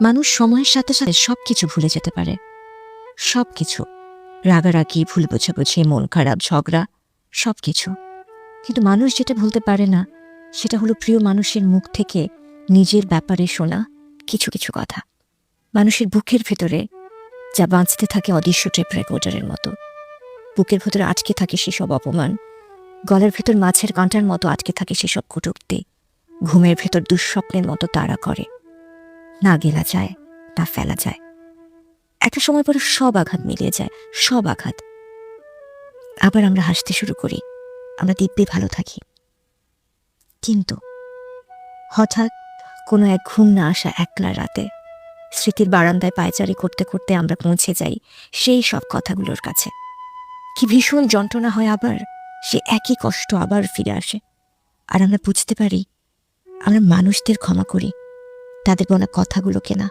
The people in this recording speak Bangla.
মানুষ সময়ের সাথে সাথে সবকিছু ভুলে যেতে পারে, সবকিছু, রাগারাগি, ভুল বোঝাবুঝি, মন খারাপ, ঝগড়া, সবকিছু। কিন্তু মানুষ যেটা ভুলতে পারে না সেটা হলো প্রিয় মানুষের মুখ থেকে নিজের ব্যাপারে শোনা কিছু কিছু কথা। মানুষের বুকের ভেতরে যা বাঁচতে থাকে অদৃশ্য টেপ রেকর্ডারের মতো, বুকের ভেতরে আটকে থাকে সেসব অপমান, গলার ভেতর মাছের কাঁটার মতো আটকে থাকে সেসব কটূক্তি, ঘুমের ভেতর দুঃস্বপ্নের মতো তাড়া করে, না গেলা যায়, না ফেলা যায়। একটা সময় পরে সব আঘাত মিলিয়ে যায়, সব আঘাত। আবার আমরা হাসতে শুরু করি, আমরা দিব্যি ভালো থাকি। কিন্তু হঠাৎ কোনো এক ঘুম না আসা একলা রাতে স্মৃতির বারান্দায় পায়চারি করতে করতে আমরা পৌঁছে যাই সেই সব কথাগুলোর কাছে। কি ভীষণ যন্ত্রণা হয়, আবার সে একই কষ্ট আবার ফিরে আসে। আর আমরা বুঝতে পারি আমরা মানুষদের ক্ষমা করি, তাদের বলা কথাগুলোকে না।